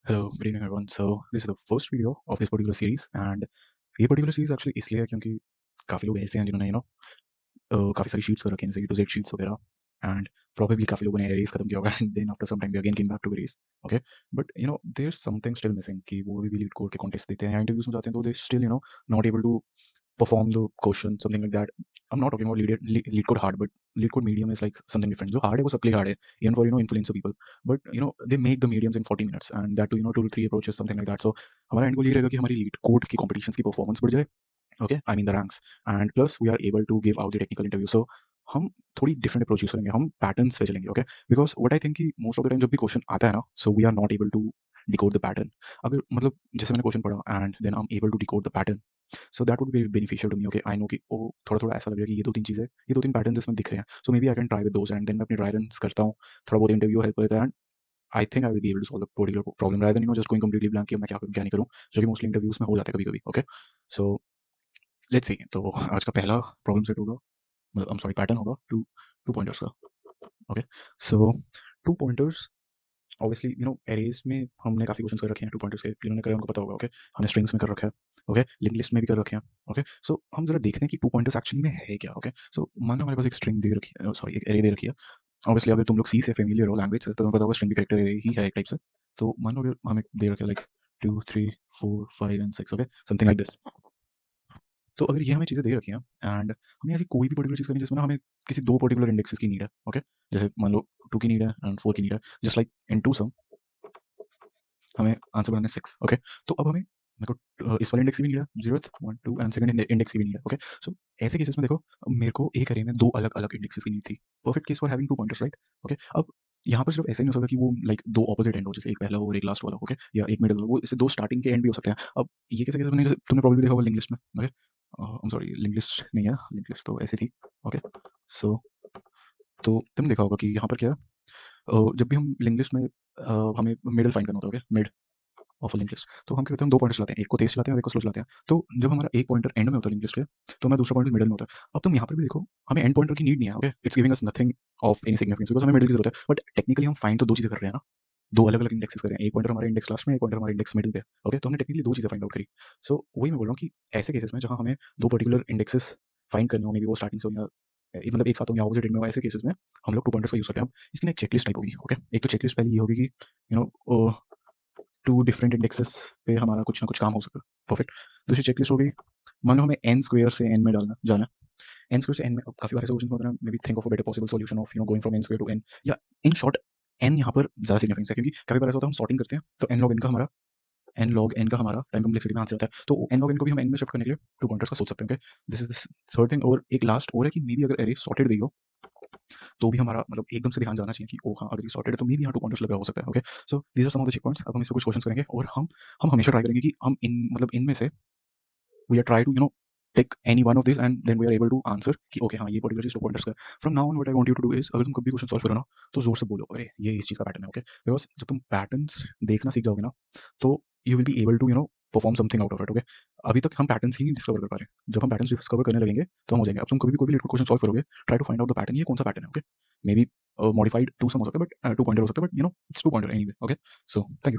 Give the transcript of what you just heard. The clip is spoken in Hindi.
Hello, good evening everyone. So this is the first video of this particular series and ये particular series actually इसलिए है क्योंकि काफ़ी लोग ऐसे हैं जिन्होंने काफ़ी सारी शीट्स कर रखी हैं जैसे A to Z शीट्स वगैरह and probably काफ़ी लोगों ने erase खत्म किया होगा and then after some time they again came back to erase. Okay, but there's something still missing कि वो भी lead code के contest देते हैं या interviews में जाते हैं तो they still not able to perform the question, something like that. I'm not talking about lead code hard, but lead code medium is like something different. जो hard है वो सबके लिए hard है, even for influencer people. But they make the mediums in 40 minutes, and that to 2 to 3 approaches, something like that. So हमारा end goal ये रहेगा कि हमारी lead code की competitions की performance बढ़ जाए. Okay, I mean the ranks, and plus we are able to give out the technical interview. So हम थोड़ी different approach use करेंगे, हम patterns पे चलेंगे. Okay, because what I think कि most of the time जब भी question आता है ना, so we are not able to decode the pattern. अगर मतलब जैसे मैंने question पढ़ा and then I'm able to decode the pattern. So that would be beneficial to me. Okay, I know कि ओ थोड़ा-थोड़ा ऐसा लग रहा है कि ये 2-3 चीज़ें, ये 2-3 पैटर्न्स इसमें दिख रहे हैं. So maybe I can try with those and then मैं अपनी ड्राई रन्स करता हूँ, थोड़ा बहुत इंटरव्यू हेल्प करता है and I think I will be able to solve the particular problem rather than just going completely blank कि मैं क्या करूँ, क्या नहीं करूँ, जो कि मोस्टली इंटरव्यूज़ में हो जाता है कभी-कभी. Okay, so let's see. तो आज का पहला प्रॉब्लम सेट होगा, मतलब आई एम सॉरी पैटर्न होगा 2 पॉइंटर्स का. ओके, सो 2 पॉइंटर्स ऑब्वियसली एरेज़ में हमने काफ़ी क्वेश्चंस कर रखे हैं 2 पॉइंटर्स के, जिन्होंने करे उनको पता होगा. ओके, हमने स्ट्रिंग्स में कर रखा है. ओके, लिंक लिस्ट में भी कर रखे हैं. ओके, सो हम ज़रा देखते हैं कि 2 पॉइंटर्स एक्चुअली में है क्या. ओके, सो मान लो हमारे पास एक स्ट्रिंग दे रखी है, सॉरी एक एरे दे रखी है. ऑब्वियसली अगर तुम लोग सी से फेमिलियर हो लैंग्वेज से तो तुम्हें पता होगा स्ट्रिंग भी कैरेक्टर एरे ही है एक टाइप से. तो मान लो अगर हमें दे रखा है like 2 3 4 5 and 6. Okay, something like this. तो अगर ये हमें चीज़ें दे रखी हैं एंड हमें ऐसी कोई भी पर्टिकुलर चीज़ करनी है जिसमें ना हमें किसी 2 पर्टिकुलर इंडेक्सेस की नीड है. ओके, जैसे मान लो 2 की नीड है एंड 4 की नीड है, just like in to some हमें आंसर बनाना है 6. ओके, तो अब हमें मेरे को इस वाले इंडेक्स की भी नीड है 0th 1 2 एंड सेकंड इंडेक्स की भी नीड है. ओके, सो ऐसे केसेस में देखो मेरे को एक अरे में 2 अलग-अलग इंडेक्सेस की नीड थी. Perfect case for having 2 pointers, right? Okay, अब यहाँ पर सिर्फ ऐसा ही नहीं हो सकता कि वो लाइक 2 ऑपोजिट एंड हो, जैसे एक पहला हो और एक लास्ट वाला. ओके, या एक मिडल हो, वो इससे 2 स्टार्टिंग के एंड भी हो सकते हैं. अब ये कैसे केस बनेगा, जैसे तुमने प्रोबब्ली देखा होगा लिंक लिस्ट में. Okay, I am sorry link list नहीं है, लिंक लिस्ट तो ऐसी थी. ओके, सो तो तुमने देखा होगा कि यहाँ पर क्या है, जब भी हम लिंक लिस्ट में हमें मिडल फाइंड करना होता है. Okay, mid of a link list, तो हम क्या करते हैं, 2 पॉइंटर्स लाते हैं, एक को तेज़ चलाते हैं और एक को स्लो चलाते हैं. तो जब हमारा एक पॉइंटर एंड में होता है लिंक लिस्ट के, तो हमारा दूसरा पॉइंटर मिडल में होता है. अब तुम यहाँ पर भी देखो, हमें एंड पॉइंटर की नीड नहीं है. Okay, it's giving us nothing of any significance because हमें मिडल की ज़रूरत है. बट टेक्निकली हम फाइंड तो 2 चीज़ें कर रहे हैं ना, 2 अलग-अलग इंडेक्सेस कर रहे हैं. एक पॉइंटर हमारा इंडेक्स लास्ट में, एक पॉइंटर हमारा इंडेक्स मिडल पे. ओके, तो हमने टेक्निकली 2 चीज़ें फाइंड आउट करी. सो वही मैं बोल रहा हूँ कि ऐसे केसेस में जहाँ हमें 2 पर्टिकुलर इंडेक्सेस फाइंड करने हो, मे बी वो स्टार्टिंग से हो या मतलब एक साथ हो या ऑपोजिट एंड में हो, ऐसे केसेस में हम लोग 2 पॉइंटर्स का यूज़ करते हैं. अब इसकी ना एक चेकलिस्ट टाइप होगी. ओके, एक तो चेकलिस्ट पहले ये होगी कि यू नो 2 डिफरेंट इंडेक्सेस पे हमारा कुछ ना कुछ काम हो सके. परफेक्ट. दूसरी चेकलिस्ट हो गई, मान लो हमें n स्क्वायर से n में जाना है. n स्क्वायर से n में अब काफ़ी बार ऐसे क्वेश्चन होते हैं, may be think of a better possible solution of going from n square to n, या इन शॉर्ट n यहाँ पर ज़्यादा सिग्निफिकेंस है क्योंकि काफ़ी बार ऐसा होता है हम सॉर्टिंग करते हैं तो n log n का हमारा टाइम कॉम्प्लेक्सिटी में आंसर आता है. तो n log n को भी हम n में शिफ्ट करने के लिए 2 पॉइंटर्स का सोच सकते हैं. Okay, this is the third thing. और एक लास्ट और है कि मे बी अगर एरे सॉर्टेड दी हो तो भी हमारा मतलब एकदम से ध्यान जाना चाहिए कि ओ हाँ, अगर ये सॉर्टेड है तो मे बी यहाँ 2 पॉइंटर्स लगा हो सकता है. Okay, so these are some of the check points. अब हम इस पे कुछ क्वेश्चंस करेंगे और हम हमेशा ट्राई करेंगे कि हम इनमें से we are try to pick any one of these and then we are able to answer कि ओके हाँ ये पर्टिकुलर चीज 2 पॉइंटर्स का. From now on what I want you to do is, अगर तुम कभी क्वेश्चन सॉल्व करो ना तो जोर से बोलो अरे ये इस चीज का पैटर्न है. ओके, बिकॉज जब तुम पैटर्न्स देखना सीख जाओगे ना तो you will be able to perform something out of it. Okay, अभी तक हम पैटर्न्स ही नहीं डिस्कवर कर पा रहे. जब हम पैटर्न्स डिस्कवर करने लगेंगे तो हम हो जाएंगे. अब तुम कभी भी कोई भी क्वेश्चन सॉल्व करोगे, try to find out the pattern, ये कौन सा पैटर्न है. Okay, may be modified to some हो सकता है बट 2 पॉइंटर हो सकता है, but it's 2 pointer anyway. Okay, so thank you.